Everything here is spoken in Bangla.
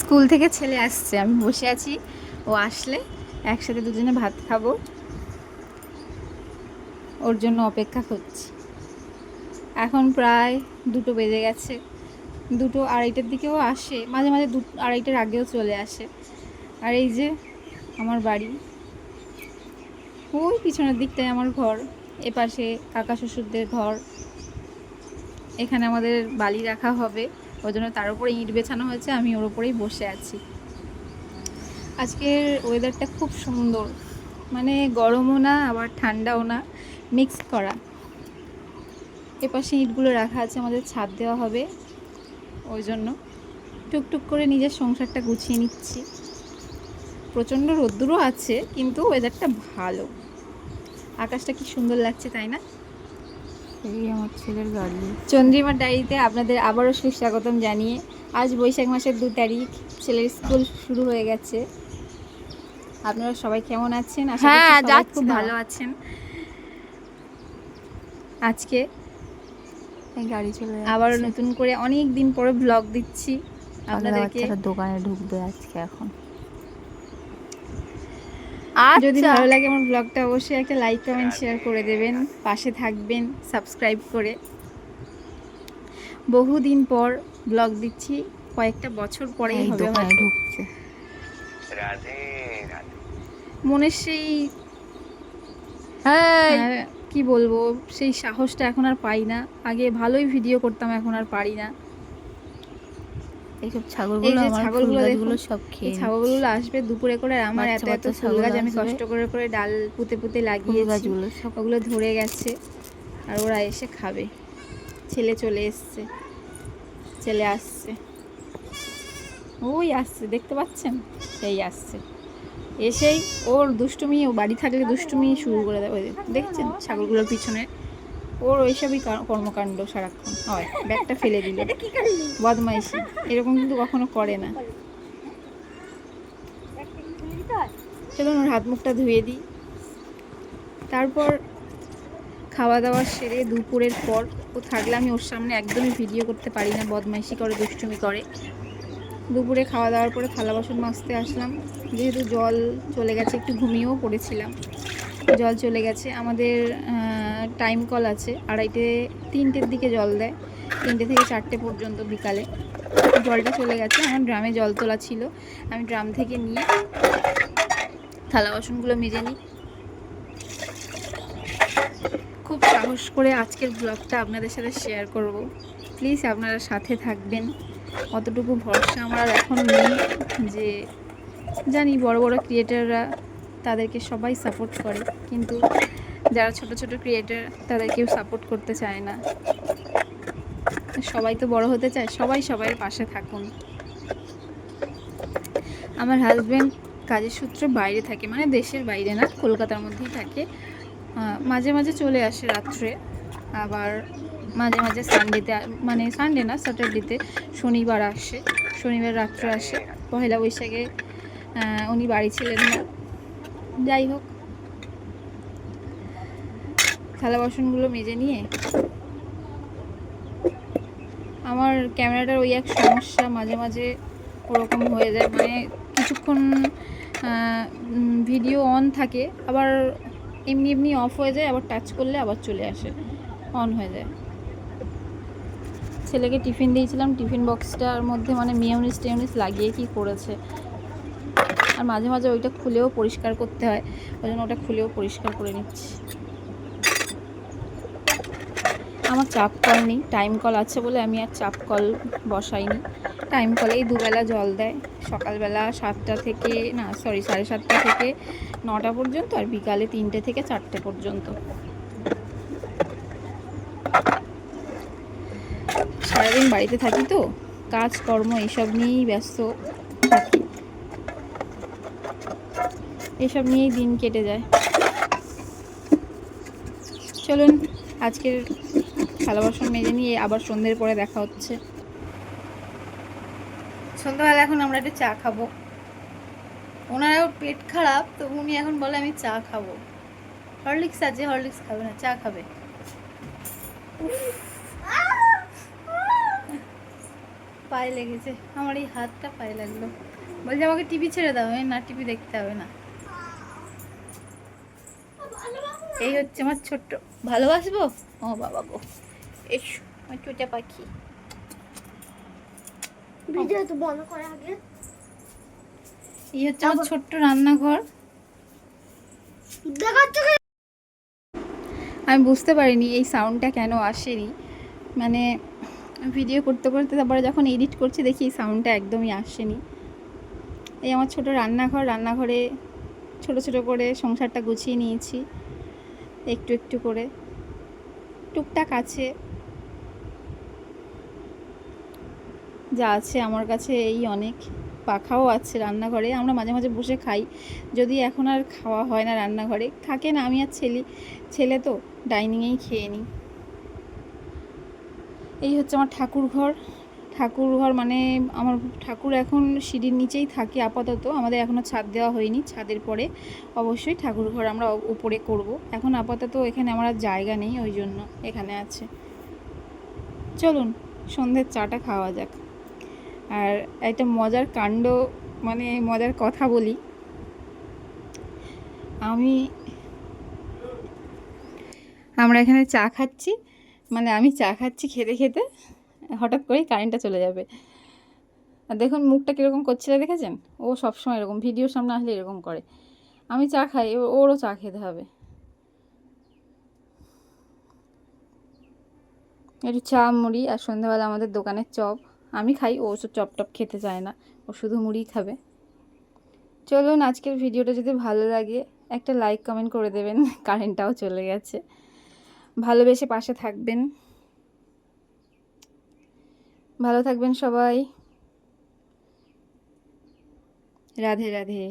স্কুল থেকে ছেলে আসছে, আমি বসে আছি, ও আসলে একসাথে দুজনে ভাত খাবো, ওর জন্য অপেক্ষা করছি। এখন প্রায় 2টো বেজে গেছে, 2টো আড়াইটার দিকেও আসে, মাঝে মাঝে 2 আড়াইটার আগেও চলে আসে। আর এই যে আমার বাড়ি, ওই পিছনের দিকটায় আমার ঘর, এপাশে কাকা শ্বশুরদের ঘর। এখানে আমাদের বালি রাখা হবে, ওই জন্য তার উপরে ইট বেছানো হয়েছে, আমি ওর উপরেই বসে আছি। আজকের ওয়েদারটা খুব সুন্দর, মানে গরমও না আবার ঠান্ডাও না, মিক্স করা। এপাশে ইটগুলো রাখা আছে, আমাদের ছাদ দেওয়া হবে, ওই জন্য টুকটুক করে নিজের সংসারটা গুছিয়ে নিচ্ছি। প্রচণ্ড রোদ্দুরও আছে, কিন্তু ওয়েদারটা ভালো, আকাশটা কি সুন্দর লাগছে, তাই না? এই আমার ছেলের গাড়ি। চন্দ্রিমার ডায়েরিতে আপনাদের আবারও সুস্বাগতম জানিয়ে, আজ বৈশাখ মাসের 2 তারিখ, ছেলের স্কুল শুরু হয়ে গেছে। আপনারা সবাই কেমন আছেন? আশা করছি সবাই খুব ভালো আছেন। আজকে গাড়ি চলে আবারও নতুন করে অনেক দিন পরে ব্লগ দিচ্ছি আপনাদেরকে। দোকানে ঢুকবে আজকে এখন। যদি ভালো লাগে আমার ব্লগটা অবশ্যই একটা লাইক কমেন্ট শেয়ার করে দেবেন, পাশে থাকবেন সাবস্ক্রাইব করে। বহুদিন পর ব্লগ দিচ্ছি, কয়েকটা বছর পরেই হবে হয়তো। ঢুকছে। মনের সেই কি বলবো, সেই সাহসটা এখন আর পাই না। আগে ভালোই ভিডিও করতাম, এখন আর পারি না। এইসব ছাগলগুলো, আমার ফুল গাছগুলো সব খেয়ে, ছাগলগুলো আসবে দুপুরে করে, আর আমার এত এত ফুল গাছ আমি কষ্ট করে করে ডাল পুঁতে পুঁতে লাগিয়েছি, ওগুলো ধরে গেছে, আর ওরা এসে খাবে। ছেলে চলে এসছে, ছেলে আসছে, ওই আসছে, দেখতে পাচ্ছেন, এই আসছে। এসেই ওর দুষ্টুমি, ও বাড়ি থাকলে দুষ্টুমি শুরু করে দেয়। ওই দেখছেন ছাগলগুলোর পিছনে ওর ওইসবই কর্মকাণ্ড সারাক্ষণ হয়। ব্যাগটা ফেলে দিল, বদমাইশি, এরকম কিন্তু কখনো করে না। চলুন ওর হাত মুখটা ধুয়ে দিই, তারপর খাওয়া দাওয়া সেরে দুপুরের পর ও থাকলে আমি ওর সামনে একদমই ভিডিও করতে পারি না, বদমাইশি করে, দুষ্টুমি করে। দুপুরে খাওয়া দাওয়ার পরে থালা বাসন মাজতে আসলাম, যেহেতু জল চলে গেছে, একটু ঘুমিয়েও পড়েছিলাম, জল চলে গেছে। আমাদের টাইম কল আছে, 3টের দিকে জল দেয়, 3টে থেকে 4টে পর্যন্ত বিকালে। জলটা চলে গেছে, আমার ড্রামে জল তোলা ছিল, আমি ড্রাম থেকে নিয়ে থালা বাসনগুলো মেজে নিই। খুব সাহস করে আজকের ব্লগটা আপনাদের সাথে শেয়ার করব, প্লিজ আপনারা সাথে থাকবেন। অতটুকু ভরসা আমার এখন নেই যে, জানি বড় বড় ক্রিয়েটাররা তাদেরকে সবাই সাপোর্ট করে, কিন্তু যারা ছোট ছোট ক্রিয়েটার তাদের কেউ সাপোর্ট করতে চায় না। সবাই তো বড় হতে চায়, সবাই সবাইয়ের পাশে থাকুন। আমার হাজব্যান্ড কাজের সূত্রে বাইরে থাকে, মানে দেশের বাইরে না, কলকাতার মধ্যেই থাকে। মাঝে মাঝে চলে আসে রাত্রে, আবার মাঝে মাঝে সানডেতে, মানে সানডে না স্যাটারডেতে, শনিবার আসে, শনিবার রাত্রে আসে। পহেলা বৈশাখে উনি বাড়ি ছিলেন না। যাই হোক, থালা বাসনগুলো মেজে নিয়ে, আমার ক্যামেরাটার ওই এক সমস্যা, মাঝে মাঝে ওরকম হয়ে যায়, মানে কিছুক্ষণ ভিডিও অন থাকে, আবার এমনি এমনি অফ হয়ে যায়, আবার টাচ করলে আবার চলে আসে, অন হয়ে যায়। ছেলেকে টিফিন দিয়েছিলাম, টিফিন বক্সটার মধ্যে মানে মিউনিস টিউনিস লাগিয়ে কি করেছে, আর মাঝে মাঝে ওইটা খুলেও পরিষ্কার করতে হয়, ওই জন্য ওটা খুলেও পরিষ্কার করে নিচ্ছি। আমার চাপ কল নেই, টাইম কল আছে বলে আমি আর চাপ কল বসাইনি। টাইম কলেই দুবেলা জল দেয়, সকালবেলা 7টা থেকে, না সরি 7:30 থেকে 9টা পর্যন্ত, আর বিকালে 3টে থেকে 4টে পর্যন্ত। সারাদিন বাড়িতে থাকি তো, কাজকর্ম এইসব নিয়েই ব্যস্ত থাকি, এসব নিয়েই দিন কেটে যায়। চলুন আজকের থালা বাসন মেজে নিয়ে আবার সন্ধ্যের পরে দেখা হচ্ছে। সন্ধ্যাবেলা এখন আমরা একটু চা খাবো, ওনারও পেট খারাপ, তো উনি এখন বলে আমি চা খাবো। হরলিক্স আছে, হরলিক্স খাবে না, চা খাবে। পায়ে লেগেছে, আমার এই হাতটা পায়ে লাগলো। বলছে আমাকে টিভি ছেড়ে দাও, আমি না টিভি দেখতে হবে না। এই হচ্ছে আমার ছোট্ট, ভালোবাসবো ও বাবা গো, এসো আমার ছোটা পাখি। ভিডিও তো বন্ধ করে আগে। এই হচ্ছে আমার ছোট্ট রান্নাঘর। দেখাচ্ছ কি? আমি বুঝতে পারিনি এই সাউন্ডটা কেন আসেনি, মানে ভিডিও করতে করতে তারপরে যখন এডিট করছি দেখি এই সাউন্ডটা একদমই আসেনি। এই আমার ছোট রান্নাঘর, রান্নাঘরে ছোট ছোট করে সংসারটা গুছিয়ে নিয়েছি একটু একটু করে, টুকটাক আছে যা আছে আমার কাছে এই অনেক। পাখাও আছে রান্নাঘরে, আমরা মাঝে মাঝে বসে খাই, যদি এখন আর খাওয়া হয় না রান্নাঘরে, থাকে না, আমি আর ছেলে তো ডাইনিংয়েই খেয়ে নিই। এই হচ্ছে আমার ঠাকুর ঘর মানে আমার ঠাকুর এখন সিঁড়ির নিচেই থাকে আপাতত, আমাদের এখনও ছাদ দেওয়া হয়নি, ছাদের পরে অবশ্যই ঠাকুর ঘর আমরা উপরে করব। এখন আপাতত এখানে আমার আর জায়গা নেই, ওই জন্য এখানে আছে। চলুন সন্ধ্যের চাটা খাওয়া যাক। আর একটা মজার কাণ্ড, মানে মজার কথা বলি, আমরা এখানে চা খাচ্ছি, মানে আমি চা খাচ্ছি, খেতে খেতে হঠাৎ করেই কারেন্টটা চলে যাবে। আর দেখুন মুখটা কীরকম করছিল, দেখেছেন? ও সবসময় এরকম ভিডিওর সামনে আসলে এরকম করে। আমি চা খাই, ওরও চা খেতে হবে। একটু চা মুড়ি, আর সন্ধ্যাবেলা আমাদের দোকানের চপ আমি খাই, ও চপ টপ খেতে চায় না, ও শুধু মুড়ি খাবে। চলুন আজকের ভিডিওটা যদি ভালো লাগে একটা লাইক কমেন্ট করে দেবেন। কারেন্টটাও চলে গেছে। ভালোবেসে পাশে থাকবেন, ভালো থাকবেন সবাই। রাধে রাধে।